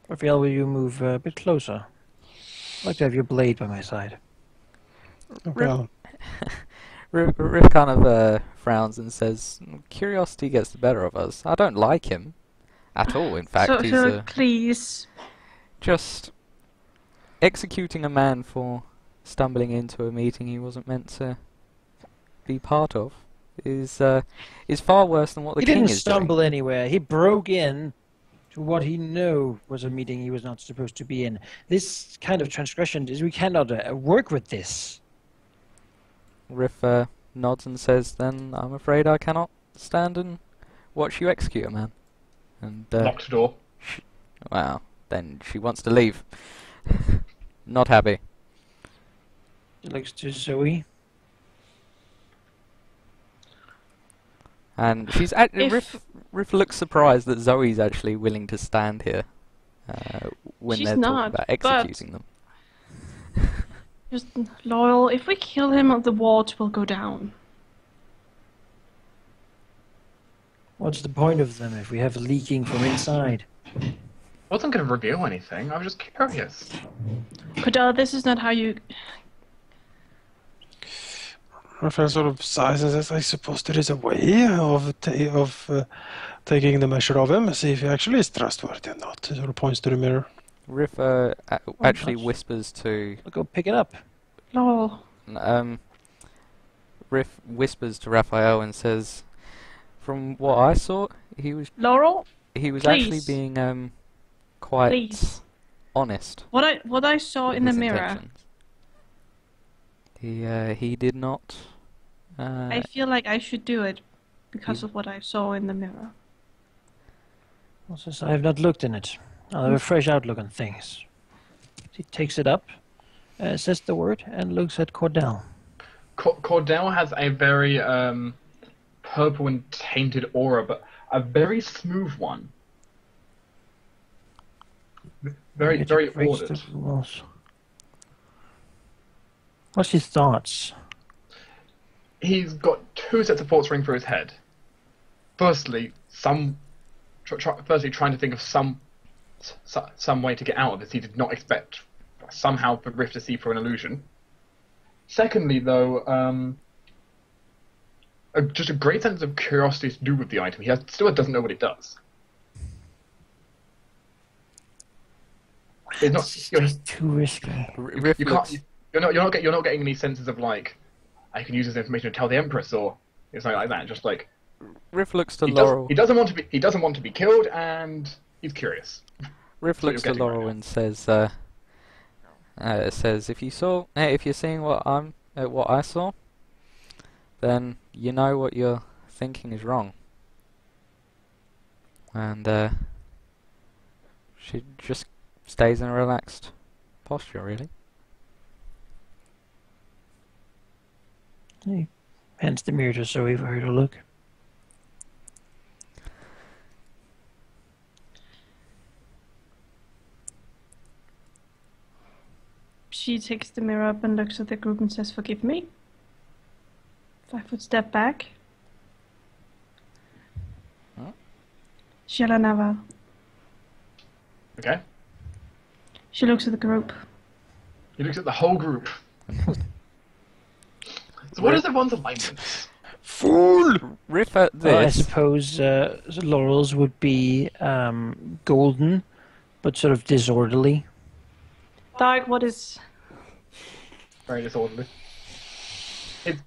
Raphael, will you move a bit closer? I'd like to have your blade by my side. Well, Riff kind of frowns and says, "Curiosity gets the better of us. I don't like him at all. In fact, he's So please. just executing a man for stumbling into a meeting he wasn't meant to be part of is far worse than what the He king didn't is stumble doing." anywhere. He broke in to what he knew was a meeting he was not supposed to be in. This kind of transgression is we cannot work with this. Riff nods and says, "Then I'm afraid I cannot stand and watch you execute a man." And Locked door. wow, then she wants to leave. Not happy. He looks to Zoe. And she's Riff looks surprised that Zoe's actually willing to stand here when She's they're not, talking about executing them. Just Laurel, if we kill him, the ward will go down. What's the point of them if we have leaking from inside? I wasn't going to reveal anything. I was just curious. Kodal, this is not how you... Raphael sort of sighs and says, I suppose there is a way of taking the measure of him, see if he actually is trustworthy or not. He sort of points to the mirror. Riff actually whispers to I'll go pick it up. Laurel. Riff whispers to Raphael and says, "From what I saw, he was Laurel, actually please. being quite Please. honest What I saw with in the his mirror, intentions. He did not. I feel like I should do it because of what I saw in the mirror. Well, since I have not looked in it, I'll have a fresh outlook on things. He takes it up, says the word, and looks at Cordell. Cordell has a very purple and tainted aura, but a very smooth one. Very ordered. What's his thoughts? He's got two sets of thoughts running through his head. Firstly, trying to think of some way to get out of this. He did not expect somehow for Rift to see through an illusion. Secondly, though, just a great sense of curiosity to do with the item. He still doesn't know what it does. It's not too risky. Riff looks, you're not getting any senses of like, I can use this information to tell the Empress or something like that. Just like Riff looks to Laurel. He doesn't want to be killed, and he's curious. Riff looks to Laurel and says, if you're seeing what I saw, then you know what you're thinking is wrong. And she just stays in a relaxed posture, really. He hands the mirror to Zoe for her to look. She takes the mirror up and looks at the group and says, "Forgive me." 5 foot step back. Huh? Shalanava. Okay. She looks at the group. He looks at the whole group. So what is everyone's alignments? Fool! Riff at I this. suppose Laurel's would be golden, but sort of disorderly. Dark, what is... Very disorderly.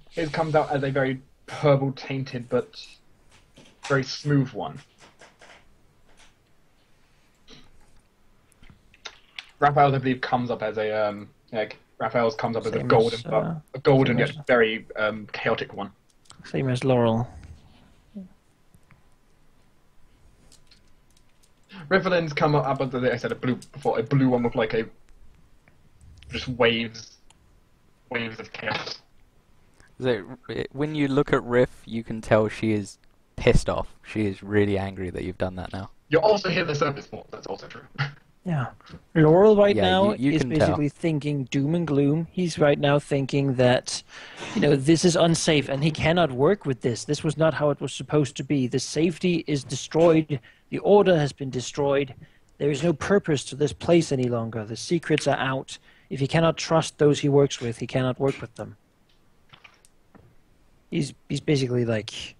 His comes out as a very purple tainted but very smooth one. Raphael's, I believe, comes up as a Raphael's comes up as a Same golden as, yet very chaotic one. Same as Laurel. Rifflin's come up as I said a blue one with like a just waves of chaos. So, when you look at Riff, you can tell she is pissed off. She is really angry that you've done that now. You'll also hear the surface more. That's also true. Yeah. Laurel right Yeah, now you is can basically thinking doom and gloom. He's right now thinking that, this is unsafe and he cannot work with this. This was not how it was supposed to be. The safety is destroyed. The order has been destroyed. There is no purpose to this place any longer. The secrets are out. If he cannot trust those he works with, he cannot work with them. He's basically like,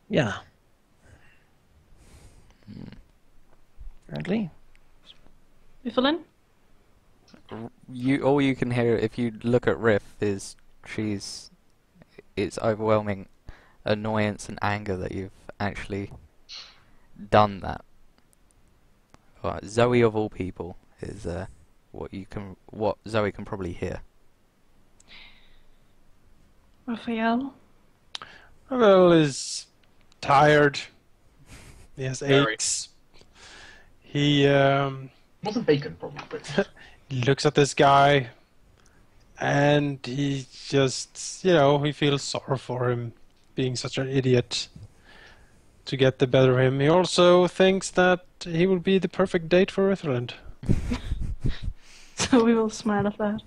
yeah. Apparently. Evelyn? All you can hear if you look at Riff is it's overwhelming annoyance and anger that you've actually done that. Well, Zoe of all people is what Zoe can probably hear. Raphael? Well, is tired. He has Very. aches. He Wasn't bacon, probably. But looks at this guy, and he just, he feels sorry for him being such an idiot to get the better of him. He also thinks that he will be the perfect date for Earthland. So we will smile at that.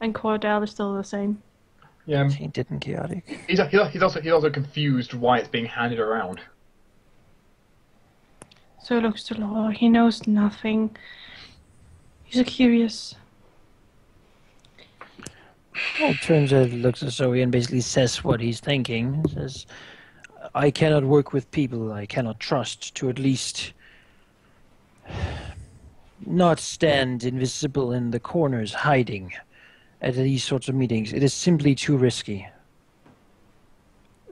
And Cordell is still the same. yeah, Tainted and chaotic. he's also confused why it's being handed around. So looks to Laura. He knows nothing. He's curious. Well, turns out, looks at Zoe and basically says what he's thinking. He says, I cannot work with people I cannot trust to at least not stand invisible in the corners hiding at these sorts of meetings. It is simply too risky.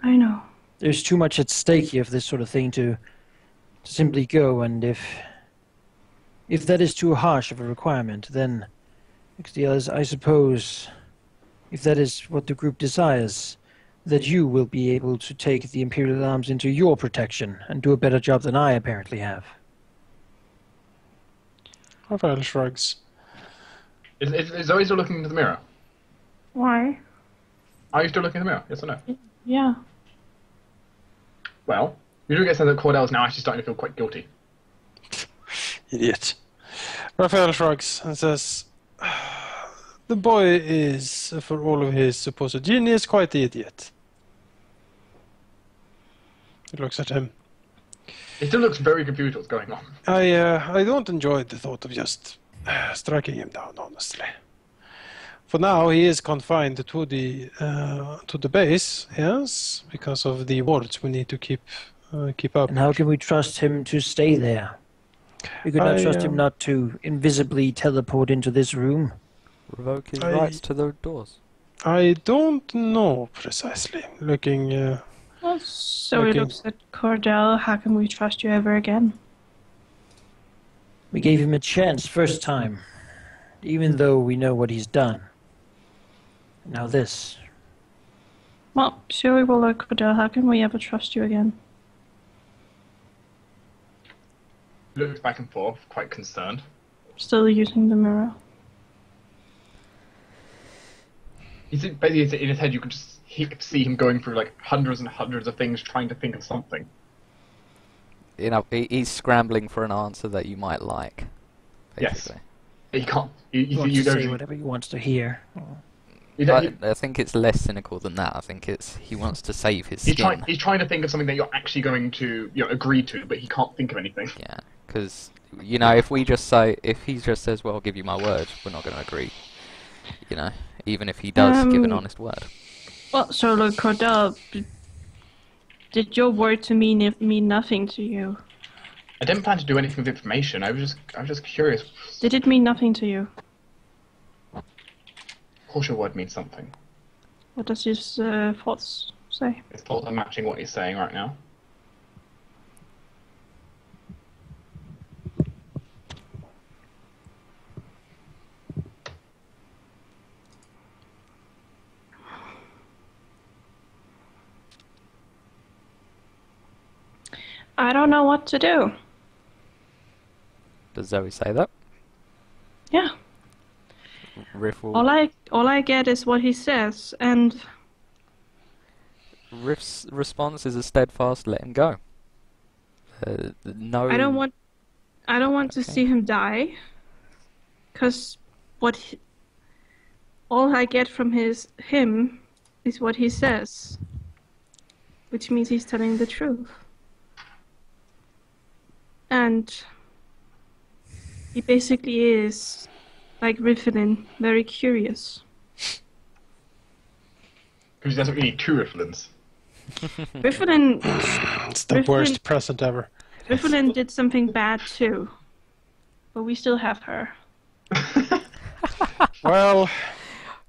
I know. There's too much at stake here for this sort of thing to simply go, and if that is too harsh of a requirement, then I suppose if that is what the group desires, that you will be able to take the Imperial Arms into your protection and do a better job than I apparently have. Raphael shrugs. Is Zoe still looking into the mirror? Why? Are you still looking in the mirror? Yes or no? Yeah. Well, you do get the sense that Cordell is now actually starting to feel quite guilty. Idiot. Raphael shrugs and says, the boy is, for all of his supposed genius, quite the idiot. He looks at him. He still looks very confused what's going on. I don't enjoy the thought of just striking him down, honestly. For now, he is confined to the base, yes, because of the wards we need to keep up. And how can we trust him to stay there? We could not trust him not to invisibly teleport into this room. Revoke his rights to the doors. I don't know precisely. Looking. Well, so he Okay. looks at Cordell. How can we trust you ever again? We gave him a chance first time, even though we know what he's done. Now this. Well, sure we will look, Cordell. How can we ever trust you again? Looks back and forth, quite concerned. Still using the mirror. He's basically in his head. You could just see him going through like hundreds and hundreds of things, trying to think of something. He's scrambling for an answer that you might like. Basically. Yes. He can't. He wants You to don't. say whatever he wants to hear. I think it's less cynical than that. I think he wants to save his skin. He's trying to think of something that you're actually going to agree to, but he can't think of anything. Yeah, because if he just says, "Well, I'll give you my word," we're not going to agree. Even if he does give an honest word. Well, so look, Cordell, did your word to me mean nothing to you? I didn't plan to do anything with information. I was just curious. Did it mean nothing to you? Of course, your word means something. What does his thoughts say? His thoughts are matching what he's saying right now. I don't know what to do. Does Zoe say that? Yeah. Riff will... All I get is what he says, and Riff's response is a steadfast "let him go." No. I don't want to see him die, because all I get from him is what he says, which means he's telling the truth. and he basically is, like Rifflin, very curious. Because he doesn't really need two Rifflins. Rifflin, It's the worst present ever. Rifflin did something bad too, but we still have her. Well,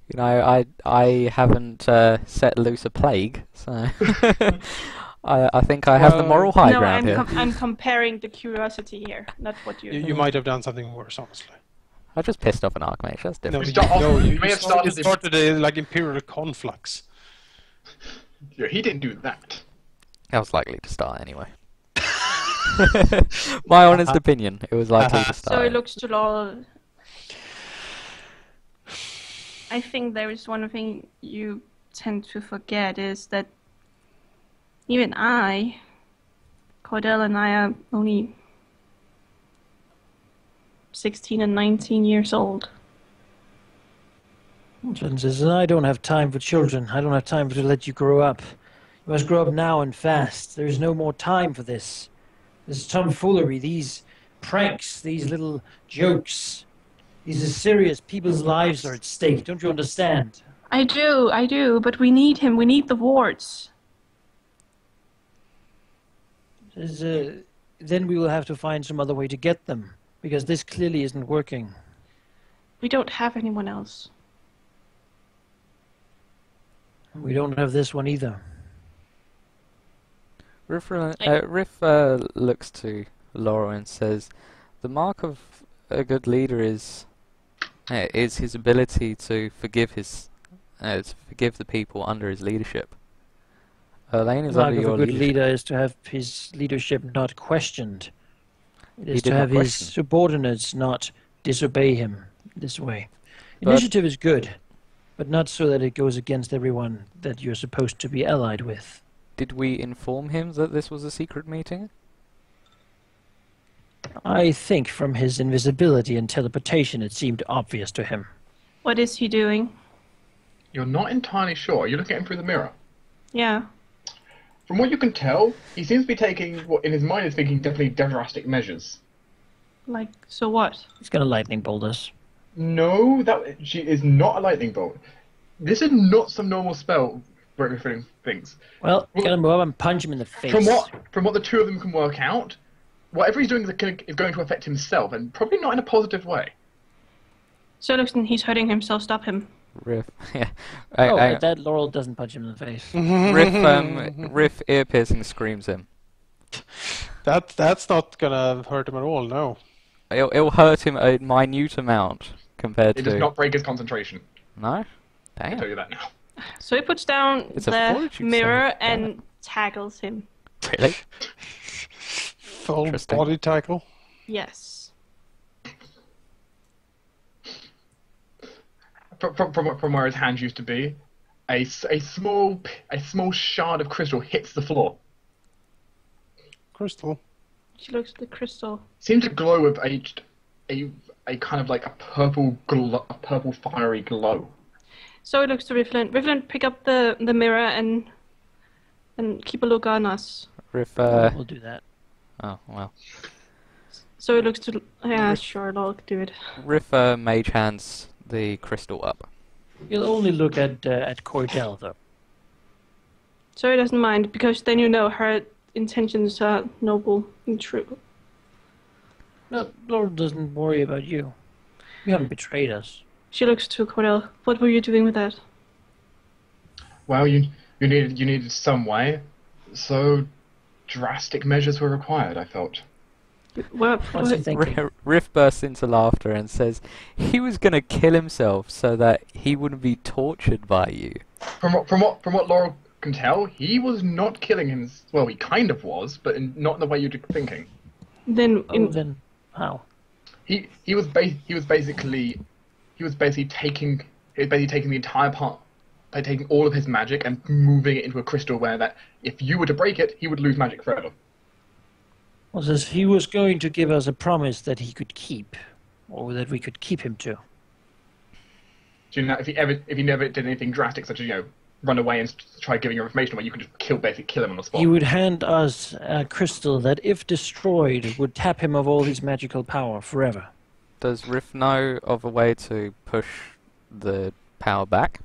You know, I haven't set loose a plague, so I think I have the moral high No, ground here. I'm comparing the curiosity here, not what you. you might have done something worse, honestly. I just pissed off an archmage. That's No, different. You may have started you started a like imperial conflux. Yeah, he didn't do that. That was likely to start anyway. My honest opinion, it was likely to start. So it looks to Laurel. I think there is one thing you tend to forget is that even Cordell and I are only 16 and 19 years old. John says, I don't have time for children. I don't have time to let you grow up. You must grow up now and fast. There is no more time for this. This tomfoolery, these pranks, these little jokes. These are serious. People's lives are at stake. Don't you understand? I do, but we need him. We need the wards. Then we will have to find some other way to get them, because this clearly isn't working. We don't have anyone else. We don't have this one either. Riff looks to Laura and says, "The mark of a good leader is his ability to forgive the people under his leadership. Elaine is The mark under of your a good leadership." leader is to have his leadership not questioned. It He is did to not have his question. subordinates not disobey him this way. But- Initiative is good, but not so that it goes against everyone that you're supposed to be allied with. Did we inform him that this was a secret meeting? I think from his invisibility and teleportation it seemed obvious to him. What is he doing? You're not entirely sure. You're looking at him through the mirror. Yeah. From what you can tell, he seems to be taking what in his mind is thinking definitely drastic measures. Like, so what? He's going to lightning bolt us. No, she is not a lightning bolt. This is not some normal spell for everything things. Well, get him up and punch him in the face. From what the two of them can work out, whatever he's doing is going to affect himself, and probably not in a positive way. So looks like he's hurting himself. Stop him. Riff, yeah. That Laurel doesn't punch him in the face. Riff ear-piercing screams him. That's not gonna hurt him at all. No. It'll hurt him a minute amount compared It to... does not break his concentration. No? I can tell Damn. you that now. So he puts down It's a the fortitude mirror save, damn and tackles him. Really? Full Interesting. body tackle. Yes. From where his hands used to be, a small shard of crystal hits the floor. Crystal. She looks at the crystal. Seems to glow with a kind of like a purple fiery glow. So he looks to Rifflin. Rifflin, pick up the mirror and keep a look on us. Riff, We'll do that. oh, well. So he looks to... Yeah, sure, I'll do it. Riff mage hands the crystal up. You'll only look at Cordell, though. So he doesn't mind, because then you know her intentions are noble and true. No, Laurel doesn't worry about you. You haven't betrayed us. She looks to Cordell. What were you doing with that? Well, you needed some way, so drastic measures were required. I felt. What's he thinking? Riff bursts into laughter and says he was going to kill himself so that he wouldn't be tortured by you. From what Laurel can tell, he was not killing him. Well, he kind of was, but not in the way you're thinking. Then, Then how? He was basically taking the entire part, by taking all of his magic and moving it into a crystal where that if you were to break it, he would lose magic forever. Well, says he was going to give us a promise that he could keep, or that we could keep him to. So, if he never did anything drastic, such as run away and try giving your information away. You can just basically kill him on the spot. He would hand us a crystal that, if destroyed, would tap him of all his magical power forever. Does Riff know of a way to push the power back?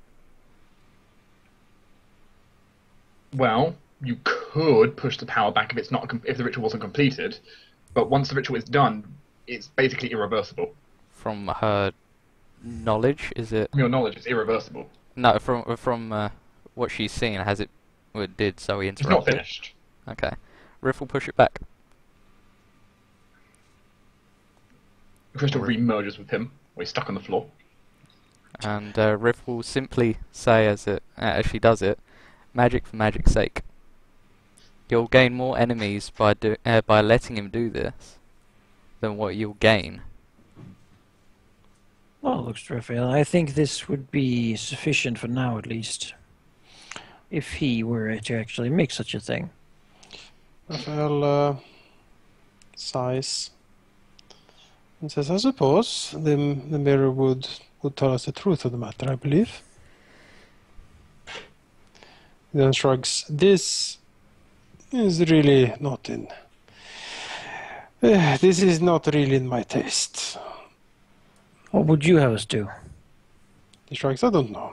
Well, you could push the power back if the ritual wasn't completed, but once the ritual is done, it's basically irreversible. From her knowledge, is it? From your knowledge, it's irreversible. No, from what she's seen, has it? Well, it did Zoe It's not interrupt it? finished. Okay. Riff will push it back. The crystal re-merges with him, or he's stuck on the floor. And Riff will simply say as she does it, magic for magic's sake. You'll gain more enemies by letting him do this than what you'll gain. Well, looks Raphael. I think this would be sufficient for now, at least. If he were to actually make such a thing. Raphael sighs and says, I suppose the mirror would tell us the truth of the matter, I believe. He then shrugs. This is really not in... this is not really in my taste. What would you have us do? He shrugs. I don't know.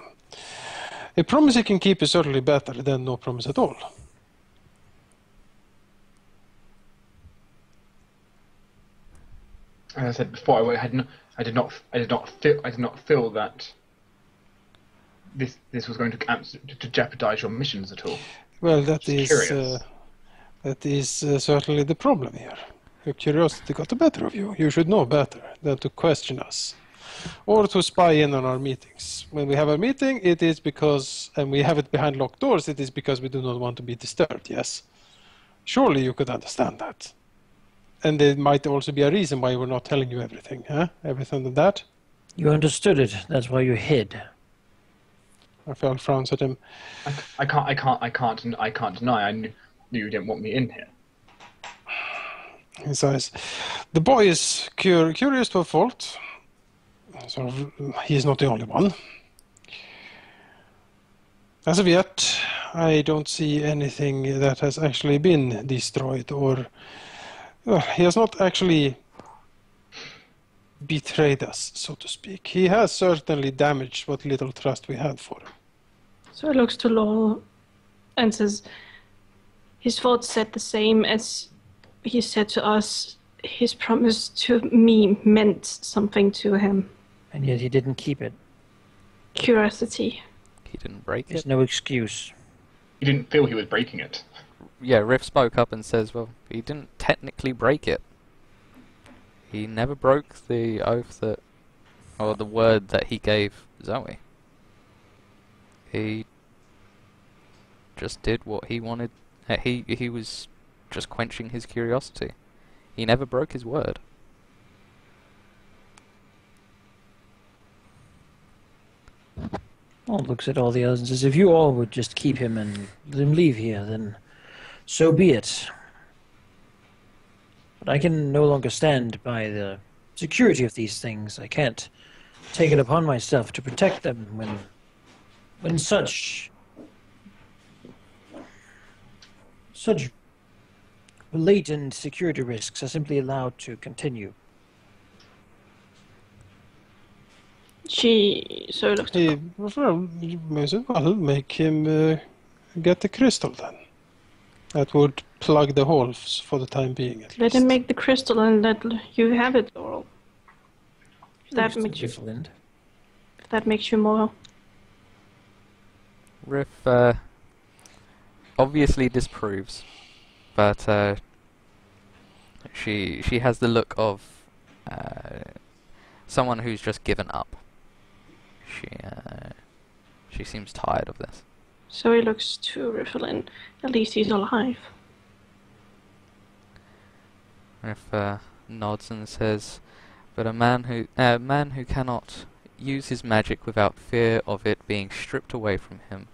A promise you can keep is certainly better than no promise at all. As I said before, I did not feel that this was going to jeopardize your missions at all. Well, that Just is certainly the problem here. Your curiosity got the better of you. You should know better than to question us, or to spy in on our meetings. When we have a meeting, it is because, and we have it behind locked doors, it is because we do not want to be disturbed, yes? Surely you could understand that. And there might also be a reason why we're not telling you everything, huh? Everything of that. You understood it. That's why you hid. Raphael frowns at him. I can't deny. I knew you didn't want me in here. He says, the boy is curious to a fault. Sort of, he is not the only one. As of yet, I don't see anything that has actually been destroyed, or he has not actually betrayed us, so to speak. He has certainly damaged what little trust we had for him. So he looks to Laurel and says, his thoughts said the same as he said to us. His promise to me meant something to him. And yet he didn't keep it. Curiosity. He didn't break There's it. no excuse. He didn't feel he was breaking it. Yeah, Riff spoke up and says, well, he didn't technically break it. He never broke the oath that, or the word that he gave Zoe. He just did what he wanted. He was just quenching his curiosity. He never broke his word. Well, looks at all the others and says, if you all would just keep him and let him leave here, then so be it. But I can no longer stand by the security of these things. I can't take it upon myself to protect them when such latent security risks are simply allowed to continue. So looks to Well, you may as well make him get the crystal then. That would plug the holes for the time being, at let least. him make the crystal and let you have it, Laurel. If that Looks makes you, different. if that makes you more. Riff obviously disproves, but she has the look of someone who's just given up. She seems tired of this. So he looks to Rifflin. At least he's alive. Riff nods and says, "But a man who cannot use his magic without fear of it being stripped away from him,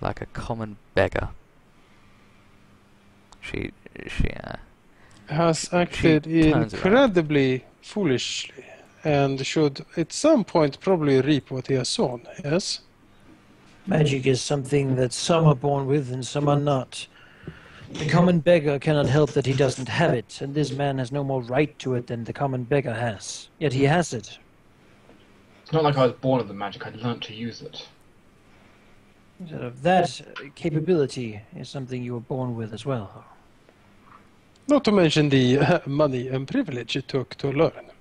like a common beggar." She has acted turns incredibly foolishly, and should at some point probably reap what he has sown, yes? Magic is something that some are born with and some are not. The common beggar cannot help that he doesn't have it, and this man has no more right to it than the common beggar has. Yet he has it. It's not like I was born with the magic, I learnt to use it. Sort of that capability is something you were born with as well. Not to mention the money and privilege it took to learn.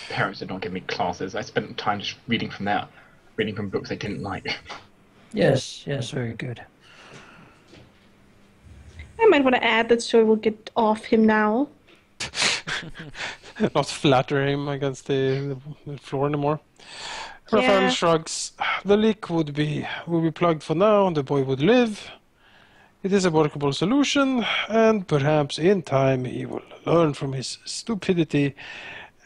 Parents did not give me classes. I spent time just reading from books they didn't like. Yes, very good. I might want to add that Zoe will get off him now. Not flatter him against the floor anymore. Yeah. Raphael shrugs. The leak will be plugged for now, the boy would live. It is a workable solution, and perhaps in time he will learn from his stupidity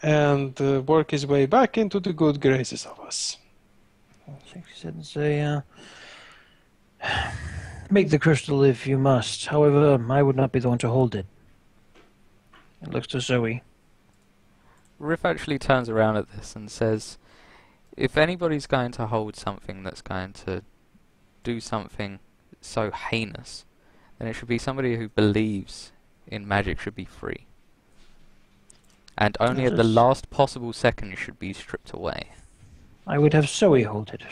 and work his way back into the good graces of us. Say, make the crystal if you must. However, I would not be the one to hold it. It looks to Zoe. Riff actually turns around at this and says, if anybody's going to hold something that's going to do something so heinous, then it should be somebody who believes in magic should be free. And only at the last possible second it should be stripped away. I would have Zoe hold it.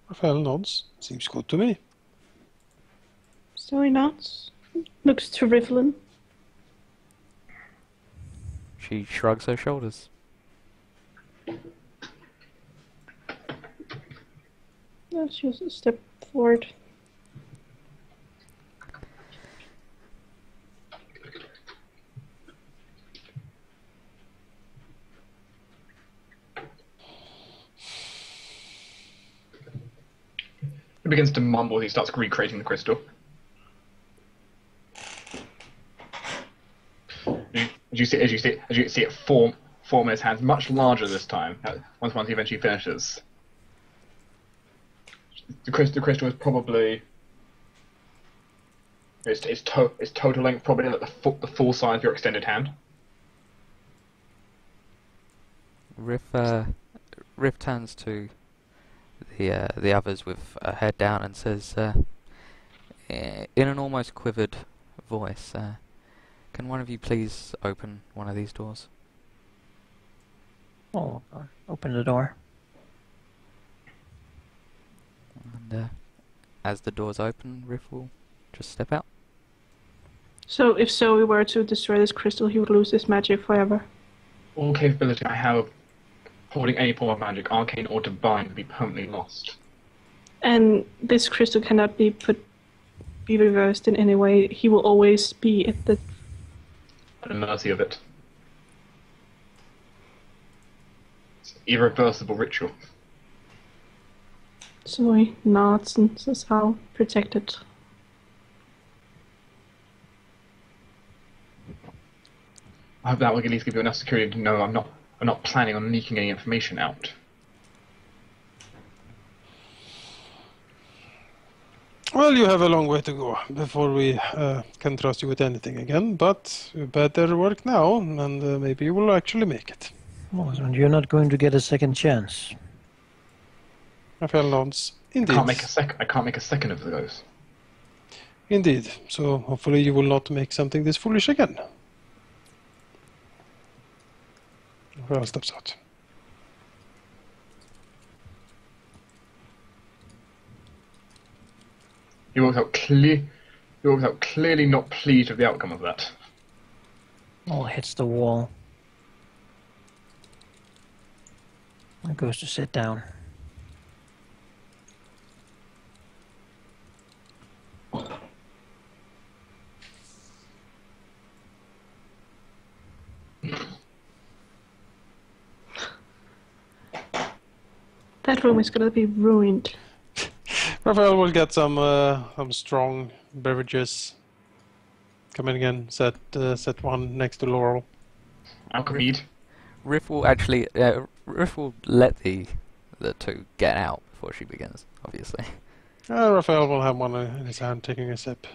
Raphael nods. Seems good to me. Zoe nods. Looks to Rivlin. She shrugs her shoulders. She'll step forward. He begins to mumble as he starts recreating the crystal. As you see it form in his hands, much larger this time. Once he eventually finishes, the crystal is probably its total length probably like the full size of your extended hand. Riff turns to the others with her head down and says, in an almost quivered voice, can one of you please open one of these doors? Oh, open the door. And as the doors open, Riff will just step out. So if Zoe were to destroy this crystal, he would lose his magic forever. All capability I have holding any form of magic, arcane or divine, would be permanently lost. And this crystal cannot be reversed in any way. He will always be at the mercy of it. It's an irreversible ritual. Zoe nods and says how protected. I hope that will at least give you enough security to know I'm not planning on leaking any information out. Well, you have a long way to go before we can trust you with anything again, but you better work now, and maybe you will actually make it. Oh, and you're not going to get a second chance. Raphael nods. Indeed. I can't make a second of those. Indeed. So hopefully you will not make something this foolish again. Raphael steps out. He walks out clearly not pleased with the outcome of that. Oh, hits the wall. And goes to sit down. That room is gonna be ruined. Raphael will get some strong beverages. Come in again. Set one next to Laurel. Agreed. Riff will actually Riff will let the two get out before she begins, obviously. Raphael will have one in his hand, taking a sip.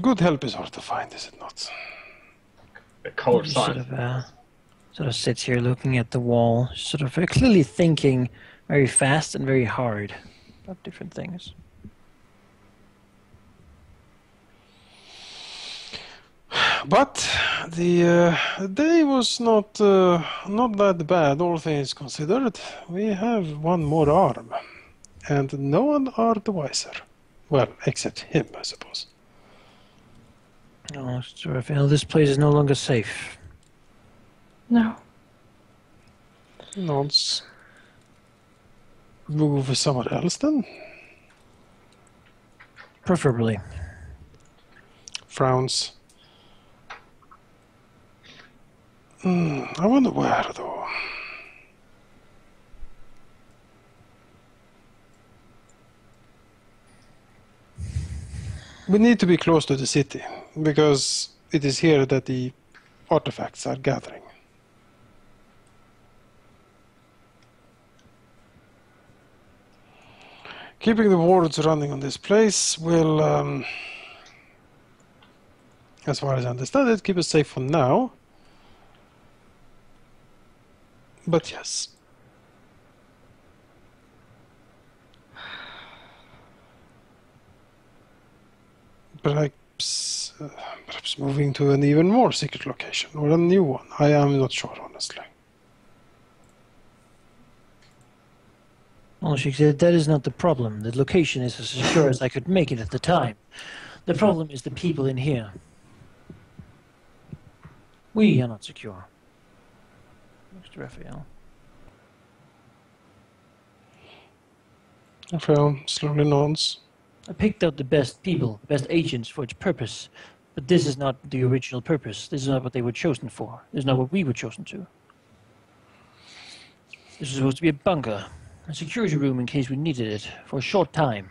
Good help is hard to find, is it not? The cold He science. sort of sits here looking at the wall, sort of clearly thinking very fast and very hard about different things. But the day was not that bad, all things considered. We have one more arm, and no one are the wiser. Well, except him, I suppose. Oh, Mr. Raphael, this place is no longer safe. No. Nods. Move somewhere else then. Preferably. Frowns. I wonder where, though. We need to be close to the city, because it is here that the artifacts are gathering. Keeping the wards running on this place will, as far as I understand it, keep us safe for now. But yes. Perhaps moving to an even more secret location, or a new one. I am not sure, honestly. Well, she said that is not the problem. The location is as secure as I could make it at the time. The problem is the people in here. We are not secure. Mr. Raphael. Raphael slowly nods. I picked out the best people, the best agents for its purpose. But this is not the original purpose. This is not what they were chosen for. This is not what we were chosen to. This was supposed to be a bunker. A security room in case we needed it for a short time.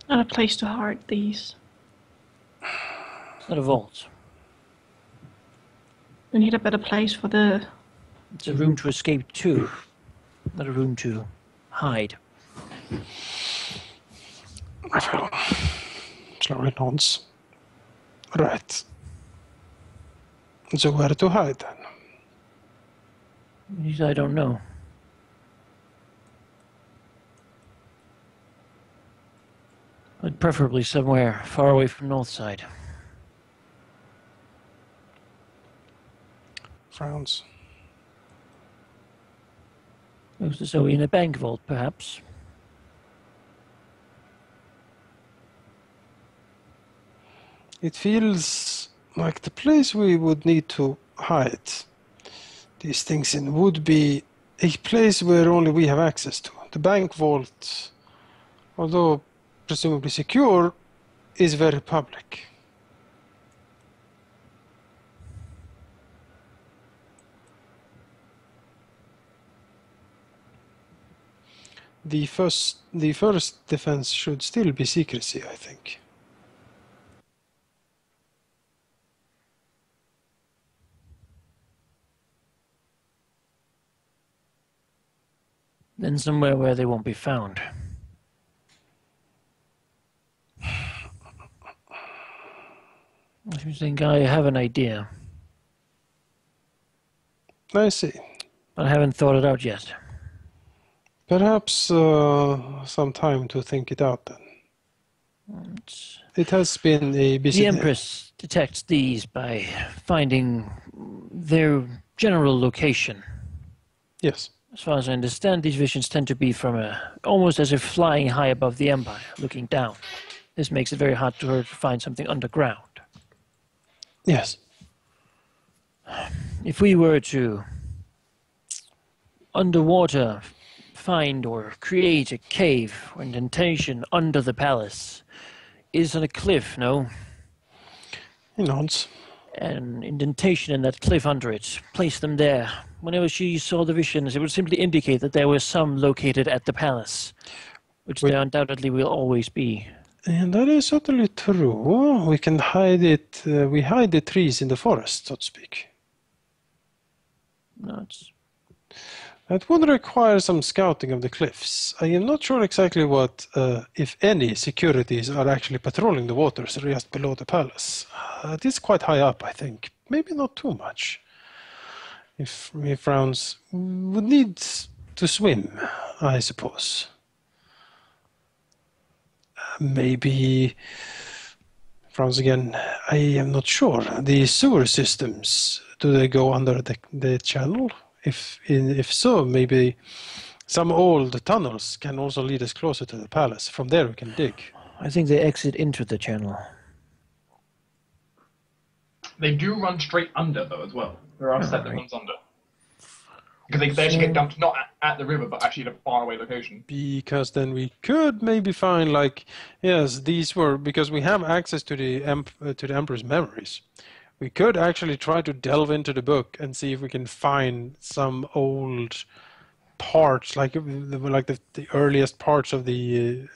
Not a place to hide these. It's not a vault. We need a better place for the... It's a room to escape to, not a room to hide. Raphael slowly nods. Right. So where to hide then? I don't know. But preferably somewhere far away from Northside. Frowns. So in a bank vault, perhaps. It feels like the place we would need to hide these things in would be a place where only we have access to. The bank vault, although presumably secure, is very public. The first defense should still be secrecy, I think. Then somewhere where they won't be found. I think I have an idea, I see. but I haven't thought it out yet. Perhaps some time to think it out then. It has been a busy The day. Empress detects these by finding their general location. Yes. As far as I understand, these visions tend to be from almost as if flying high above the Empire, looking down. This makes it very hard for her to find something underground. Yes. If we were to underwater find or create a cave or indentation under the palace, is on a cliff, no? He nods. An indentation in that cliff under it. Place them there. Whenever she saw the visions, it would simply indicate that there were some located at the palace, which there undoubtedly will always be. And that is certainly true. We can hide it. We hide the trees in the forest, so to speak. No, it's It would require some scouting of the cliffs. I am not sure exactly what, if any, securities are actually patrolling the waters just below the palace. It is quite high up, I think. Maybe not too much. If Frowns would need to swim, I suppose. Maybe... Frowns again. I am not sure. The sewer systems, do they go under the channel? If so, maybe some old tunnels can also lead us closer to the palace. From there we can dig. I think they exit into the channel. They do run straight under, though, as well. There are a set that right. runs under. Because they actually get dumped not at the river, but actually at a faraway location. Because then we could maybe find, like, yes, these were, because we have access to the Emperor's memories. We could actually try to delve into the book and see if we can find some old parts, like the earliest parts of the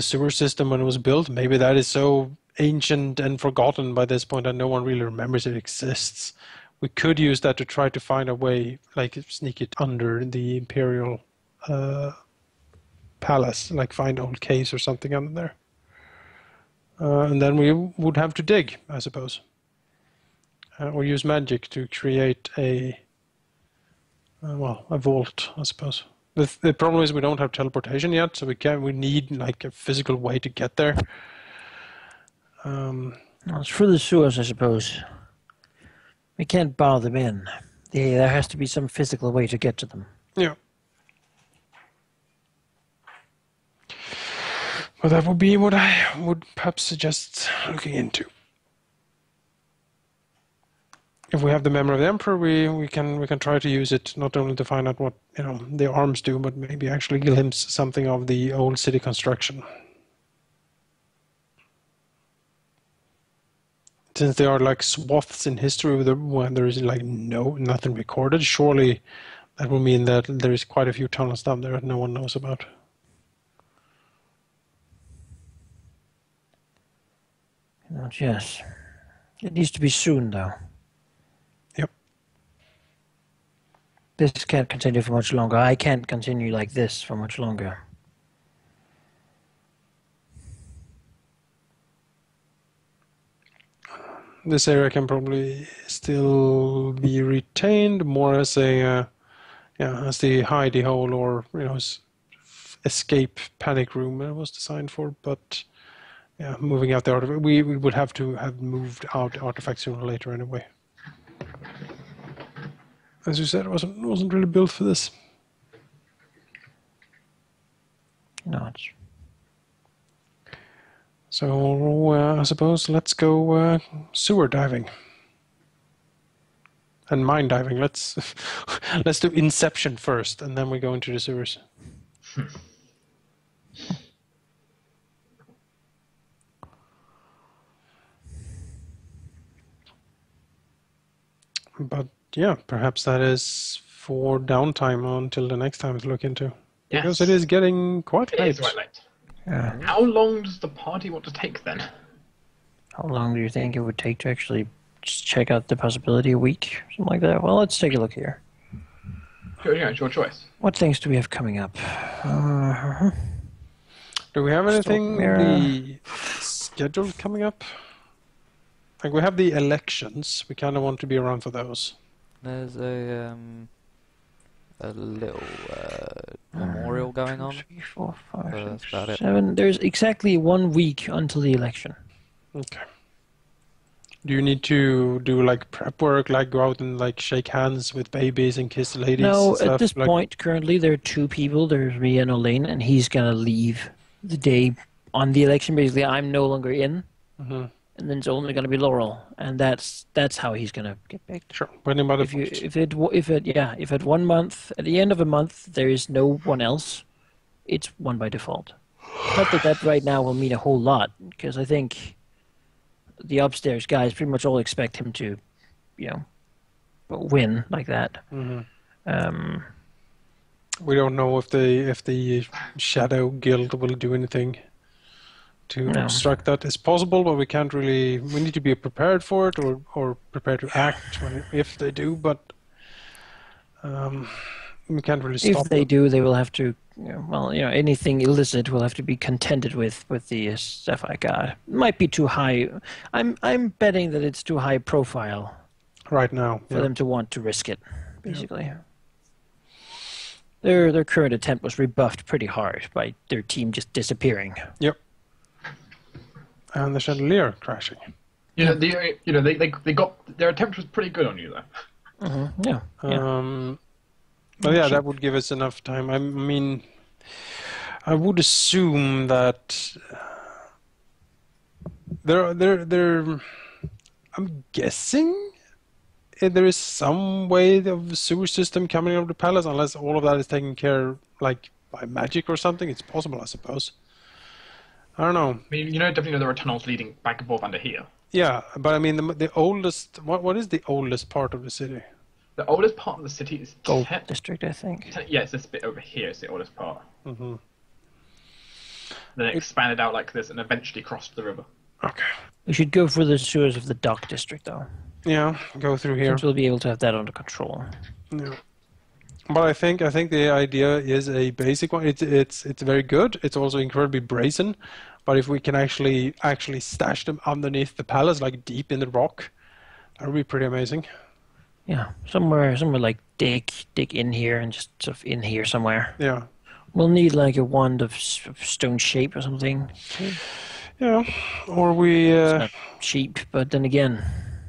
sewer system when it was built. Maybe that is so ancient and forgotten by this point that no one really remembers it exists. We could use that to try to find a way, like sneak it under the Imperial palace, like find old caves or something under there. And then we would have to dig, I suppose. Or use magic to create a vault, I suppose. The problem is we don't have teleportation yet, so we need like a physical way to get there. Well, it's through the sewers, I suppose. We can't bar them in. There has to be some physical way to get to them. Yeah. Well, that would be what I would perhaps suggest looking into. If we have the memory of the Emperor, we can try to use it not only to find out what the arms do, but maybe actually glimpse something of the old city construction. Since there are like swaths in history where there is like nothing recorded, surely that will mean that there is quite a few tunnels down there that no one knows about. Yes. It needs to be soon, though. Yep. This can't continue for much longer. I can't continue like this for much longer. This area can probably still be retained more as a, as the hidey hole or escape panic room it was designed for. But yeah, moving out the artifact, we would have to have moved out artifacts sooner or later anyway. As you said, it wasn't really built for this. No, it's... So I suppose let's go sewer diving and mine diving. Let's do Inception first, and then we go into the sewers. But yeah, perhaps that is for downtime until the next time to look into. Yes. Because it is getting quite It late. is quite late. Yeah. How long does the party want to take then? How long do you think it would take to actually just check out the possibility? A week? Something like that? Well, let's take a look here. Yeah, it's your choice. What things do we have coming up? Do we have anything Mirror. scheduled coming up? Like we have the elections. We kind of want to be around for those. There's a little memorial going on. 3, 4, 5, That's 6, about it. 7. There's exactly 1 week until the election. Okay. Do you need to do like prep work, like go out and like shake hands with babies and kiss ladies? No, and stuff? at this point, currently, there are 2 people. There's me and Olaine, and he's going to leave the day on the election. Basically, I'm no longer in, Mm-hmm. and then it's only going to be Laurel, and that's how he's going to get picked. Sure. When about If at 1 month, at the end of a month, there is no one else, it's 1 by default. Not that right now will mean a whole lot, because I think the upstairs guys pretty much all expect him to, win like that. Mm-hmm. We don't know if the Shadow Guild will do anything to obstruct that. It's possible, but we can't really. We need to be prepared for it, or prepared to act if they do. But We can't really If stop they them. do, they will have to. Anything illicit will have to be contended with the Sapphire Guard. Might be too high. I'm betting that it's too high profile Right now. for Yeah. them to want to risk it. Basically, their current attempt was rebuffed pretty hard by their team just disappearing. Yep. And the chandelier crashing. You know, they got their attempt was pretty good on you though. Yeah. But yeah, that would give us enough time. I mean, I would assume that I'm guessing there is some way of the sewer system coming out of the palace, unless all of that is taken care like by magic or something. It's possible, I suppose. I don't know. I mean, definitely know there are tunnels leading back and forth under here. Yeah, but I mean, the oldest. What is the oldest part of the city? The oldest part of the city is Gold District, I think. Yeah, it's this bit over here. It's the oldest part. Mm-hmm. Then it expanded out like this and eventually crossed the river. Okay. We should go for the sewers of the Dock District, though. Yeah, go through here. Since we'll be able to have that under control. Yeah. But I think the idea is a basic one. It's very good. It's also incredibly brazen. But if we can actually stash them underneath the palace, like deep in the rock, that would be pretty amazing. Yeah, somewhere like dig in here and just sort of in here somewhere. Yeah. We'll need like a wand of stone shape or something. Yeah. Or we It's not cheap, but then again,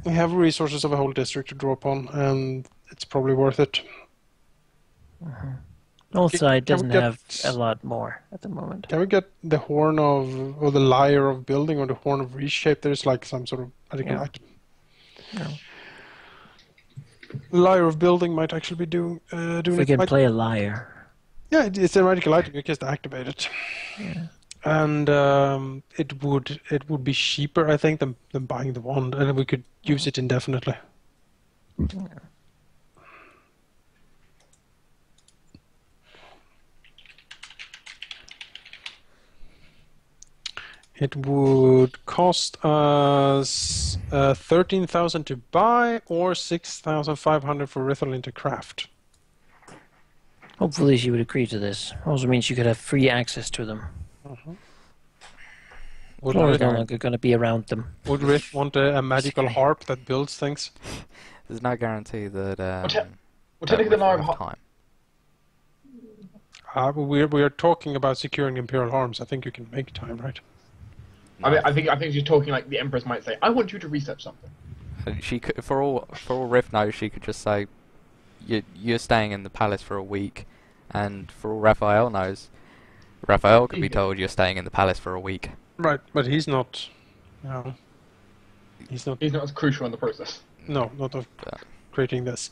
we have resources of a whole district to draw upon, and it's probably worth it. Northside Can we doesn't get- have a lot more at the moment. Can we get the horn of, or the lyre of building, or the horn of reshape? There's like some sort of magical Yeah. item. No. Lyre of building might actually be doing If we it. can play a lyre. Yeah, it's a magical item. You just activate it. Yeah. And it would be cheaper, I think, than buying the wand, and we could use it indefinitely. It would cost us 13,000 to buy, or 6,500 for Ritholin to craft. Hopefully she would agree to this. Also means you could have free access to them. Would Or no Rith, longer going to be around them. would Rith want a magical harp that builds things? There's no guarantee that. Well, that technically the Riff Lyre will of have Har- time. We are talking about securing Imperial Arms. I think you can make time, right? I mean, I think she's talking like the Empress might say, "I want you to research something." She could, for all Riff knows, she could just say, "You're staying in the palace for a week," and for all Raphael knows, Raphael could be told you're staying in the palace for a week. Right, but he's not. No, he's not. He's not as crucial in the process. No, not of creating this.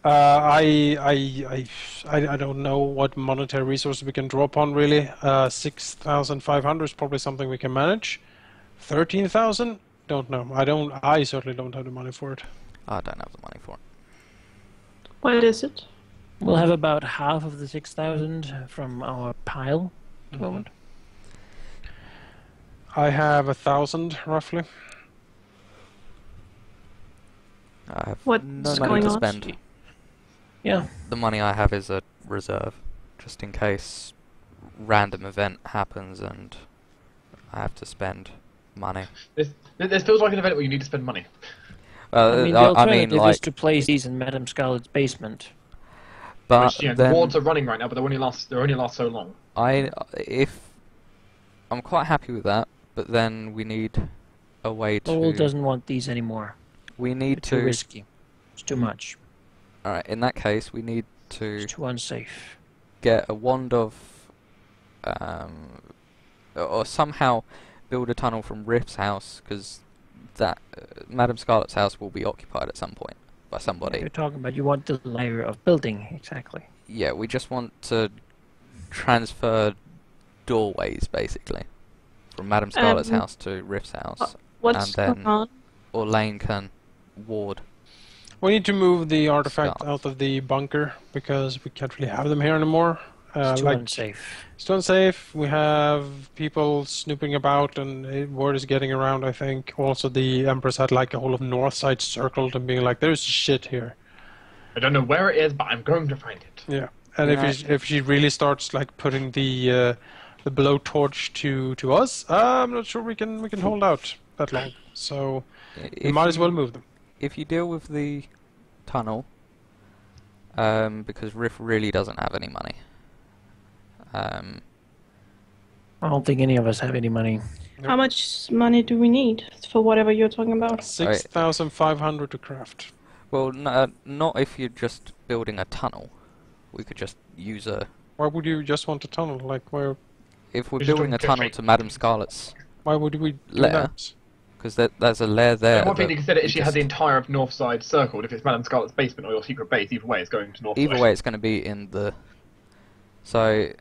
I don't know what monetary resources we can draw upon really. 6,500 is probably something we can manage. 13,000? Don't know. I certainly don't have the money for it. I don't have the money for it. What is it? We'll have about half of the 6,000 from our pile at the moment. I have 1,000 roughly. I have What's no money going to on? spend. Yeah. The money I have is a reserve, just in case random event happens and I have to spend money. This feels like an event where you need to spend money. I mean, the I alternative mean, like, is to place these in Madame Scarlet's basement. but Which, the then wards are running right now, but they only last so long. if I'm quite happy with that, but then we need a way to. Lowell doesn't want these anymore. We They're need too to. risky. It's too much. All right. In that case, we need to It's too unsafe. get a wand of, or somehow build a tunnel from Rift's house, because that Madame Scarlet's house will be occupied at some point by somebody. You're talking about you want the layer of building, exactly. Yeah, we just want to transfer doorways, basically, from Madame Scarlet's house to Rift's house, What's And then- going on? or Lane can ward. We need to move the artifact Stop. out of the bunker because we can't really have them here anymore. It's too Like, unsafe. it's too unsafe. We have people snooping about, and word is getting around. I think also the Empress had like a whole of Northside circled and being like, "There's shit here." I don't know where it is, but I'm going to find it. Yeah, and if she really starts like putting the blowtorch to us, I'm not sure we can hold out that long. So we might as well move them. If you deal with the tunnel, because Riff really doesn't have any money. I don't think any of us have any money. How much money do we need for whatever you're talking about? 6,500 to craft. Well, not if you're just building a tunnel. We could just use a... Why would you just want a tunnel? Like where? If we're Just building a don't tunnel get to Madame Scarlet's Why would we do lair, that? because there's a lair there. One thing that you consider we is she has just- the entire north side circled. If it's Madame Scarlet's basement or your secret base, either way it's going to north. Either way, it's going to be in the... So,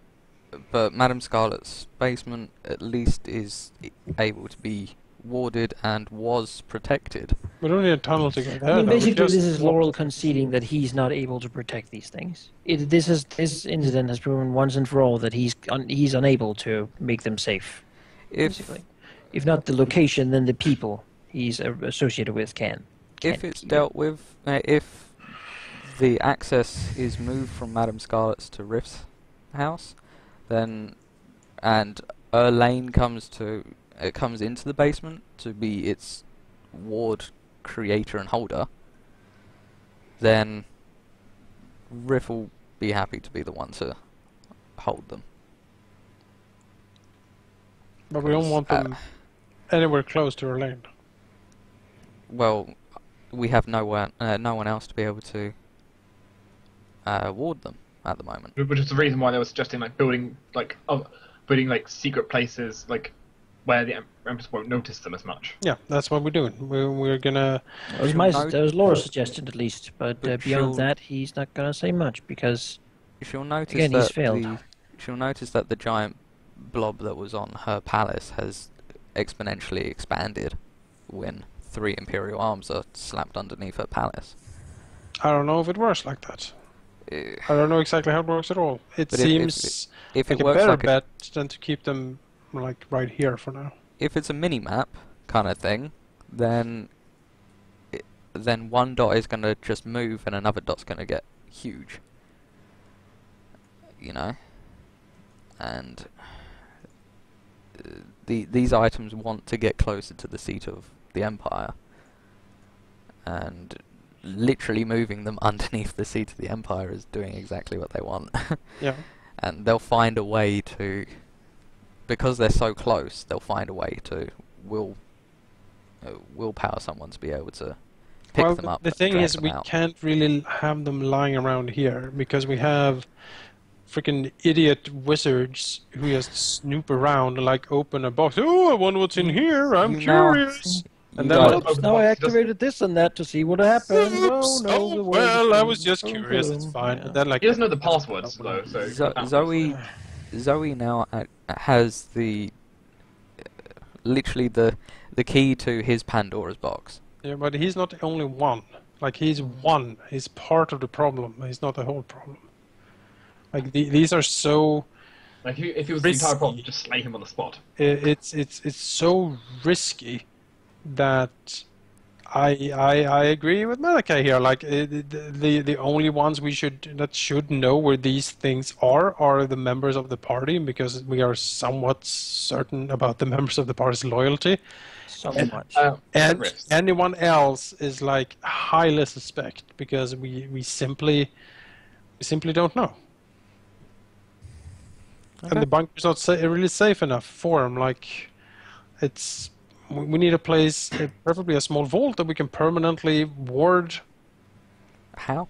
but Madame Scarlet's basement at least is able to be warded and was protected. We don't need a tunnel to get there. I mean, though. We basically, just this is walk- Laurel conceding that he's not able to protect these things. This incident has proven once and for all that he's unable to make them safe. If Basically, if not the location, then the people he's associated with can. if it's dealt with, if the access is moved from Madame Scarlet's to Rift's house, then and a lane comes into the basement to be its ward creator and holder, then Riff will be happy to be the one to hold them. But we don't want them anywhere close to our lane. Well, we have no one else to be able to ward them at the moment. Which is the reason why they were suggesting building secret places where the Empress won't notice them as much. Yeah, that's what we're doing. We're gonna. That was Laura's suggestion at least, but But beyond she'll- that, he's not going to say much because She'll notice Again, he's failed. she'll notice that the giant blob that was on her palace has exponentially expanded when 3 Imperial arms are slapped underneath her palace. I don't know if it works like that. Uh, I don't know exactly how it works at all. It But seems If like it a works better like bet than to keep them right here for now. if it's a mini map kind of thing, then one dot is going to just move and another dot's going to get huge. You know, and these items want to get closer to the seat of the Empire, and literally moving them underneath the seat of the Empire is doing exactly what they want. Yeah. And they'll find a way to, because they're so close, they'll find a way to willpower someone to be able to pick Well, them up. the and thing drag is, them we out. can't really have them lying around here because we have freaking idiot wizards who just snoop around and open a box. Oh, I wonder what's in here. I'm You now- curious. And you then guys- Oops, now I activated this and that to see what happened. Oops, Oh no! the well, world I is was just so curious. It's boom. fine. Yeah. And then He doesn't know the passwords though, so Zoe now has the literally the key to his Pandora's box. yeah, but he's not the only one. He's one. He's part of the problem. He's not the whole problem. These are so. if he was the Risky. entire problem, just slay him on the spot. It's so risky that I agree with Malachi here. The only ones that should know where these things are the members of the party, because we are somewhat certain about the members of the party's loyalty. So much. And risk. anyone else is highly suspect because we simply don't know. Okay. And the bunker's not really safe enough for him. We need a place, preferably a small vault that we can permanently ward. How?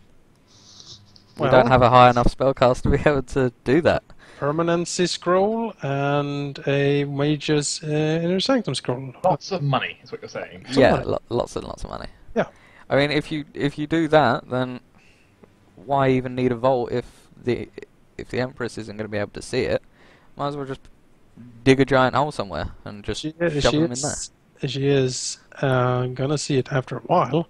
We Well, don't have a high enough spellcast to be able to do that. permanency scroll and a mage's inner sanctum scroll. Lots of money is what you're saying. Yeah, money. lots and lots of money. Yeah. I mean, if you do that, then why even need a vault if the Empress isn't going to be able to see it? Might as well just dig a giant hole somewhere and just shove them in there. She is gonna see it after a while.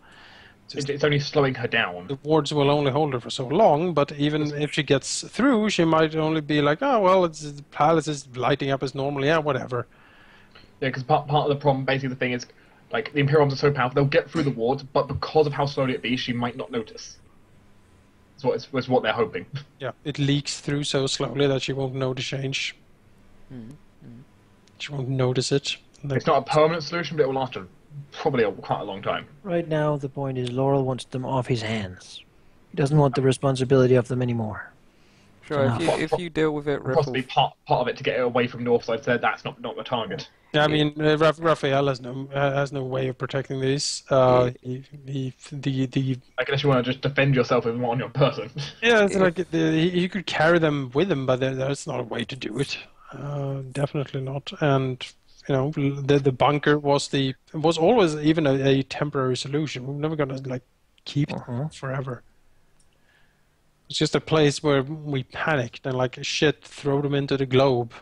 It's only slowing her down. The wards will only hold her for so long, but even if she gets through, she might only be like, oh, well, the palace is lighting up as normal, yeah, whatever. Yeah, because part of the problem, basically, the thing is, the Imperials are so powerful, they'll get through the wards, but because of how slowly it be, she might not notice. was what they're hoping. Yeah, it leaks through so slowly that she won't know the change. Mm. She won't notice it. It's not a permanent solution, but it will last probably quite a long time. Right now, the point is Laurel wants them off his hands. He doesn't want the responsibility of them anymore. Sure, No. if you deal with it, Possibly Riffle, part of it to get it away from Northside. So that's not the target. Yeah, I mean, Raphael has no way of protecting these. Yeah. Like unless you want to just defend yourself with one on your person. Yeah, it's like you could carry them with him, but there's not a way to do it. Definitely not. And you know, the bunker was always even a temporary solution. We're never gonna like keep it forever. It's just a place where we panicked and like shit, throw them into the globe.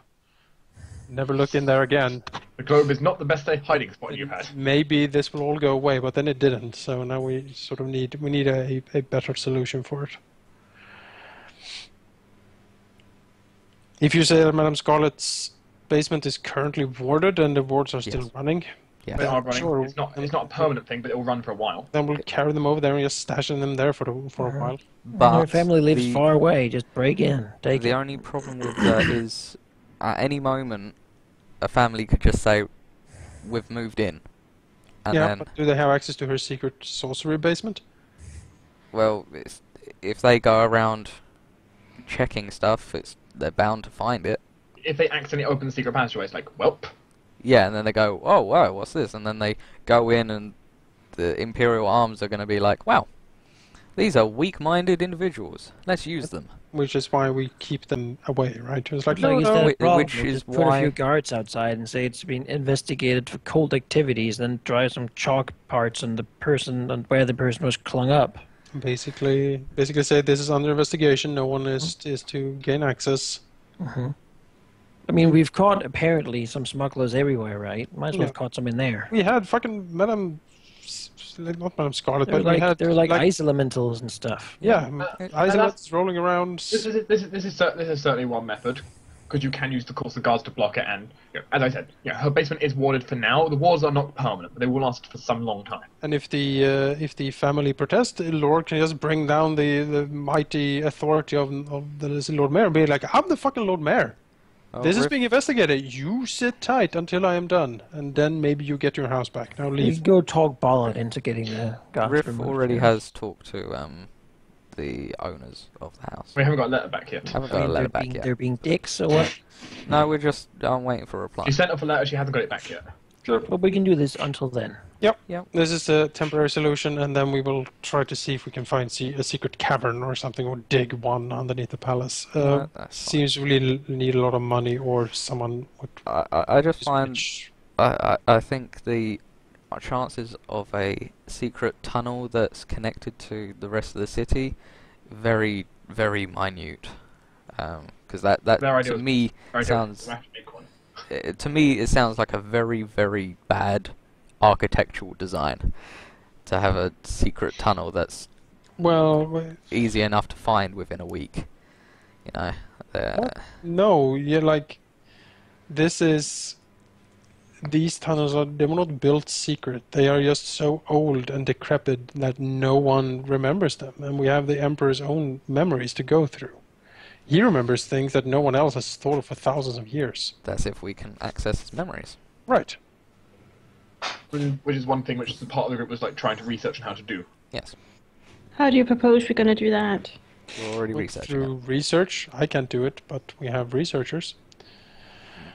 Never look in there again. The globe is not the best hiding spot you've had. Maybe this will all go away, but then it didn't. So now we sort of need a better solution for it. If you say that Madame Scarlet's basement is currently warded and the wards are still running, yeah. They are running. Sure. It's not a permanent thing, but it will run for a while. then we'll carry them over there and just stash them there for a while. But Your family lives the- far away. Just break in. Take The it. only problem with that is, at any moment, a family could just say, "We've moved in," and Yeah, then, but do they have access to her secret sorcery basement? well, if they go around checking stuff, they're bound to find it. If they accidentally open the secret passageway, it's like, welp. Yeah, and then they go, "Oh wow, what's this?" And then they go in, and the Imperial arms are going to be like, "Wow, these are weak-minded individuals. Let's use them." Which is why we keep them away, right? It's like, Like, no, is no. that a Which problem? is Just put a why- few guards outside and say it's been investigated for cult activities, then try some chalk parts on the person and where the person was clung up. Basically say this is under investigation. No one is to gain access. I mean, we've caught apparently some smugglers everywhere, right? Might as well have Yeah. caught some in there. We had fucking not Madame Scarlet, but we had They're like ice elementals and stuff. isolates rolling around. This is certainly one method, because you can use the course of guards to block it. And as I said, her basement is warded for now. The walls are not permanent, but they will last for some long time. And if the family protest, the Lord can just bring down the mighty authority of the Lord Mayor and be like, "I'm the fucking Lord Mayor. Oh, This is Riff- being investigated. You sit tight until I am done, and then maybe you get your house back. Now You leave." can go talk Ballard into getting the guards Riff removed. already yeah. has talked to the owners of the house. We haven't got a letter back yet. Haven't I got a mean, letter back yet. they're being dicks, or what? No, I'm waiting for a reply. She sent off a letter. She hasn't got it back yet. But we can do this until then. Yep. This is a temporary solution, and then we will try to see if we can find a secret cavern or something, or dig one underneath the palace. That's fine. Seems really need a lot of money, or someone would. I just find switch. I think the chances of a secret tunnel that's connected to the rest of the city very, very minute. Because that Their idea to was me Very sounds good. We have to make one. to me it sounds like a very, very bad architectural design to have a secret tunnel that's Well, easy enough to find within a week. You know. What? no, these tunnels they were not built secret. They are just so old and decrepit that no one remembers them, and we have the Emperor's own memories to go through. He remembers things that no one else has thought of for thousands of years. That's if we can access his memories. Right. Which is one thing which the part of the group was like trying to research on how to do. Yes. How do you propose we're gonna do that? We're already Well, researching through it. research, I can't do it, but we have researchers.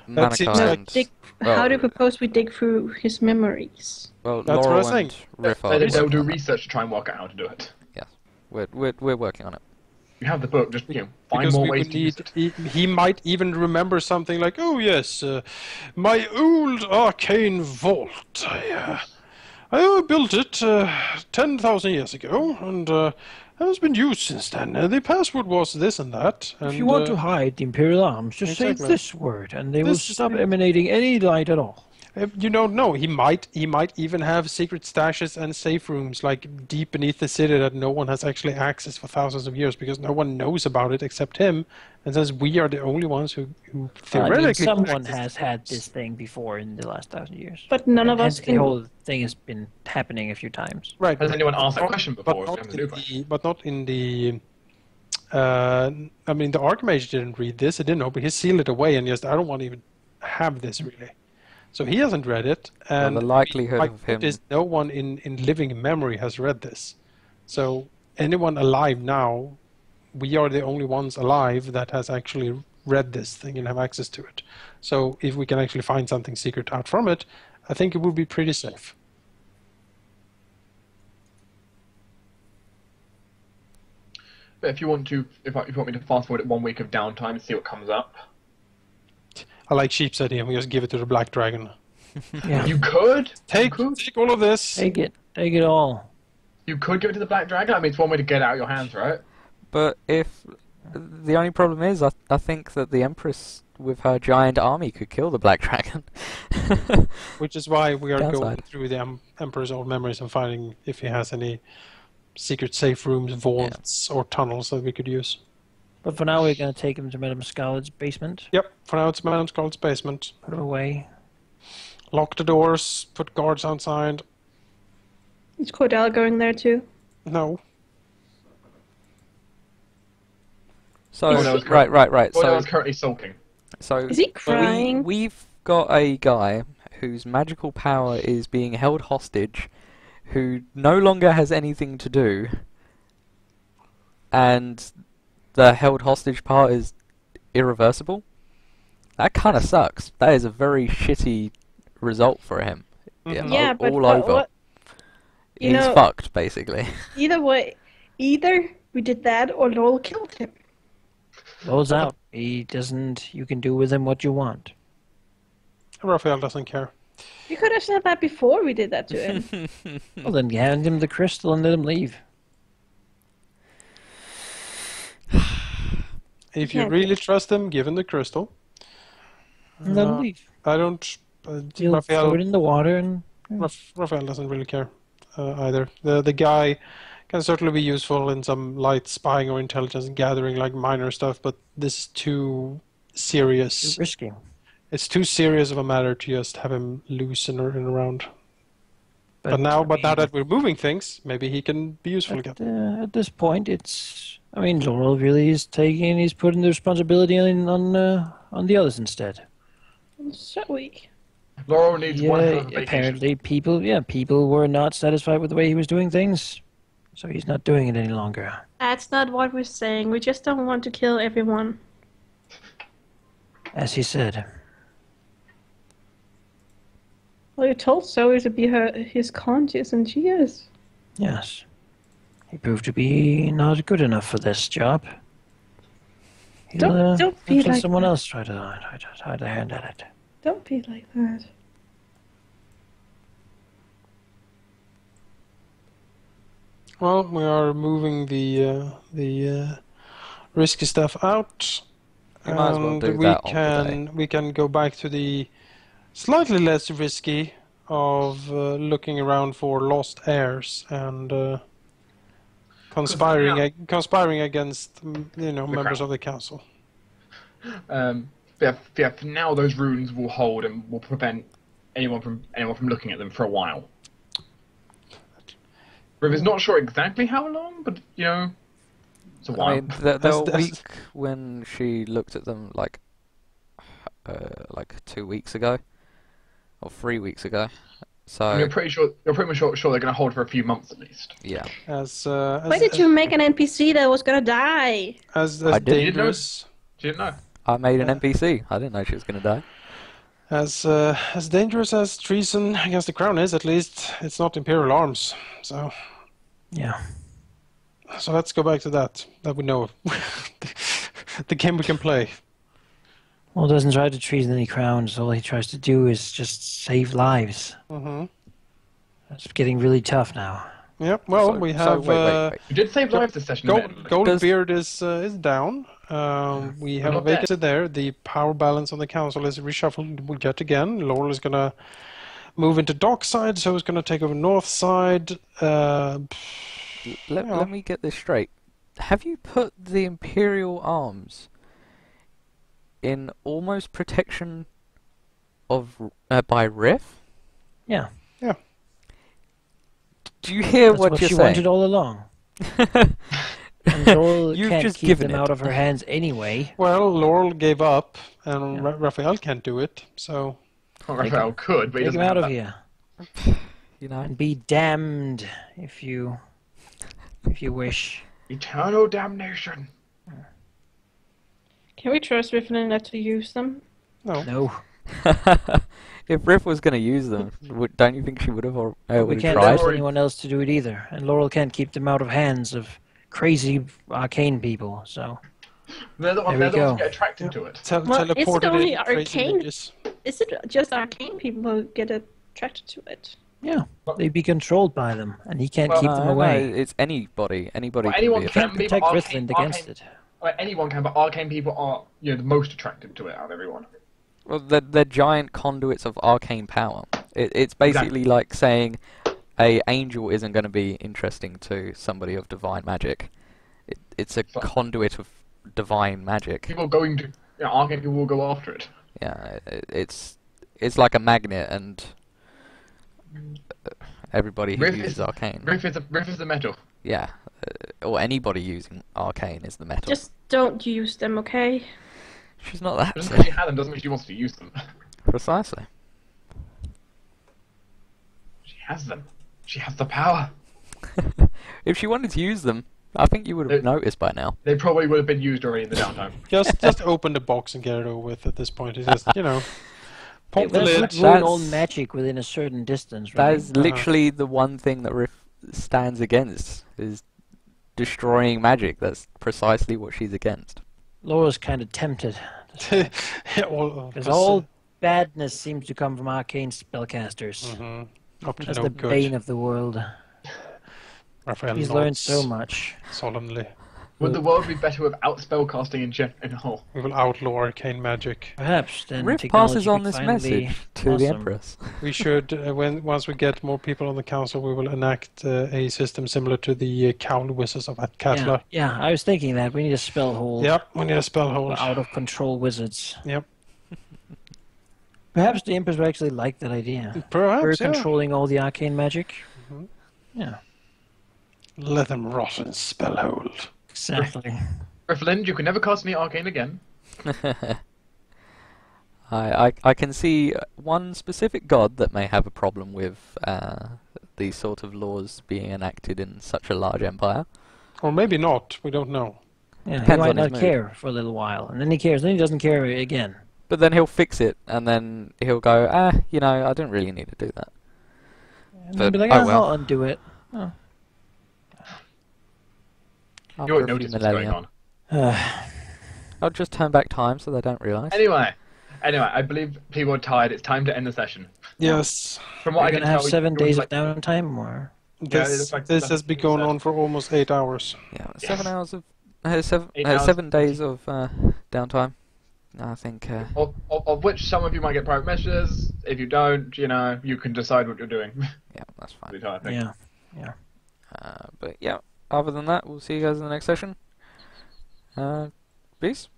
That seems Mankind. like- Dig, well, how do you propose we dig through his memories? Well, That's what I Laurel was saying. and Riff are They'll working do on it. research to try and work out how to do it. We're working on it. You have the book, just find Because more we ways would to use need, it. he might even remember something like, "Oh yes, my old arcane vault. I built it 10,000 years ago, and has been used since then. The password was this and that." And, If you want to hide the Imperial arms, just say exactly. this word, and they will This- stop emanating any light at all. you don't know. He might even have secret stashes and safe rooms like deep beneath the city that no one has actually accessed for thousands of years because no one knows about it except him. And since we are the only ones who I mean, theoretically someone has had this thing before in the last 1,000 years. But none of Hence us the can. whole thing has been happening a few times. right. Has anyone asked that Not- question but before? not We haven't in do question. the but not in the I mean, the Archmage didn't read this. He didn't open. He sealed it away and just, I don't want to even have this really. So he hasn't read it, Well, and the likelihood my of point him. is no one in living memory has read this. So anyone alive now, we are the only ones alive that has actually read this thing and have access to it. So if we can actually find something secret out from it, I think it would be pretty safe. But if you want to, if you want me to fast forward it 1 week of downtime and see what comes up, I like Sheep's idea. We just give it to the Black Dragon. Yeah. you could Take all of this. Take it all. You could give it to the Black Dragon. I mean, it's one way to get it out of your hands, right? But if the only problem is, I think that the Empress with her giant army could kill the Black Dragon. Which is why we are going Downside. through the Emperor's old memories and finding if he has any secret safe rooms, vaults, or tunnels that we could use. But for now, we're going to take him to Madame Scarlet's basement. Yep, for now it's Madame Scarlet's basement. Put him away. Lock the doors, put guards outside. Is Cordell going there too? No. So Oh, no, it's right. Well, So I was currently sulking. Is he crying? We've got a guy whose magical power is being held hostage, who no longer has anything to do, and the held hostage part is irreversible. That kind of sucks. That is a very shitty result for him. Mhm. Yeah, all but over. what? You He's know, fucked, basically. either way, either we did that or Lowell killed him. Lowell's out. He doesn't. You can do with him what you want. Raphael doesn't care. You could have said that before we did that to him. Well, then hand him the crystal and let him leave. If you Yeah. really trust him, give him the crystal. And let him leave. I don't. He'll throw it in the water and. Raphael doesn't really care either. The guy can certainly be useful in some light spying or intelligence gathering, like minor stuff, but this is too serious. Too risky. It's too serious of a matter to just have him loose and around. But now that we're moving things, maybe he can be useful again. At this point, it's. I mean, Laurel really is taking. He's putting the responsibility on the others instead. So weak. Laurel needs one hell Yeah, of a vacation. apparently people were not satisfied with the way he was doing things, so he's not doing it any longer. That's not what we're saying. We just don't want to kill everyone. As he said. Well, you told Zoe to be his conscience, and she is. Yes. He proved to be not good enough for this job. Don't be let like someone that. else try to hand at it. Don't be like that. Well, we are moving the risky stuff out, You might as well and do we that on the day. can go back to the slightly less risky of looking around for lost heirs and conspiring against members of the council. Yeah, for now those runes will hold and will prevent anyone from looking at them for a while. River's not sure exactly how long, but it's a while. I mean, there That's- were a that's- week when she looked at them like 2 weeks ago, or 3 weeks ago. So And you're pretty much sure they're going to hold for a few months at least. yeah, Why did you make an NPC that was gonna die? as I didn't. dangerous You didn't know. I made an NPC. I didn't know she was gonna die. as dangerous as treason against the crown is, at least it's not Imperial arms. So Yeah. let's go back to that we know. The game we can play. Well, doesn't try to treason any crowns. All he tries to do is just save lives. Mm-hmm. It's getting really tough now. Yep. Well, So- we so have wait. You did save lives this session. admittedly. Goldbeard is down. We have a not dead. vacancy there. The power balance on the council is reshuffled yet again. Laurel is gonna move into Dockside, so he's gonna take over Northside. Let me get this straight. Have you put the Imperial arms in almost protection of by Riff? Yeah. Do you hear That's what what you're she saying? wanted all along. And Laurel You've can't just keep given them it. out of her hands anyway. Well, Laurel gave up, and Yeah. Raphael can't do it, so... Well, Raphael could, but he Take doesn't him out have of that. here. You know. And be damned if you wish. Eternal damnation. Can we trust Rifflin not to use them? No. If Riff was going to use them, don't you think she would have We already can't tried? trust anyone else to do it either. And Laurel can't keep them out of hands of crazy arcane people, so... They're the ones There we who go. get attracted to it. Well, is it Teleported only in crazy arcane? images. Is it just arcane people who get attracted to it? Yeah, they'd be controlled by them, and he can't Well, keep them No, away. no, it's anybody. Anybody Well, can anyone be can affected. Protect arcane- Rithland against it. Well, anyone can, but arcane people are, the most attracted to it out of everyone. Well, they're giant conduits of arcane power. It's basically like saying a angel isn't going to be interesting to somebody of divine magic. It's a conduit of divine magic. People going to, arcane people will go after it. Yeah, it's like a magnet, and everybody who Riff uses is- arcane. Riff is the metal. Yeah, or anybody using arcane is the metal. Just don't use them, okay? She's not that Just because she silly. has them doesn't mean she wants to use them. Precisely. She has them. She has the power. If she wanted to use them, I think you would have noticed by now. They probably would have been used already in the downtime. Just open the box and get it over with at this point. It's just, pop the That lid. would ruin all That's- magic within a certain distance, That right? is literally the one thing that Riff stands against, is destroying magic. That's precisely what she's against. Laura's kind of tempted. Yeah, Because all badness seems to come from arcane spellcasters. up to That's no the good. bane of the world. Raphael He's learned nods so much. solemnly. Would the world be better without spellcasting in whole? We will outlaw arcane magic. Perhaps then Riff technology passes on could this finally message to the blossom. Empress. We should, once we get more people on the council, we will enact a system similar to the Cowl Wizards of Yeah, Atkatla. yeah, I was thinking that. We need a spell hold Yep, we need a spell for hold. out of control wizards. Yep. Perhaps the Empress would actually like that idea. We're Perhaps, yeah. controlling all the arcane magic. Yeah, Let them rot in spell hold. exactly. Rifflin, you can never cast any arcane again. I can see one specific god that may have a problem with these sort of laws being enacted in such a large empire. Or maybe not, we don't know. Yeah, he Depends might on his not mood. care for a little while, and then he cares, then he doesn't care again. But then he'll fix it, and then he'll go, I don't really need to do that. And But, he'll be like, oh well. I'll undo it. Oh. After You won't a few notice what's going millennia. on. I'll just turn back time so they don't realise. Anyway, I believe people are tired. It's time to end the session. Yes. From what We're I going can to have tell, 7 you're days like, of downtime, or... Yeah, it This, looks like this that's has been what going you said. on for almost 8 hours. Yeah, Yes. 7 hours of 8 hours. 7 days of downtime. I think. Of which some of you might get private messages. If you don't, you can decide what you're doing. Yeah, that's The fine. entire thing. Yeah. But yeah, other than that, we'll see you guys in the next session. Peace.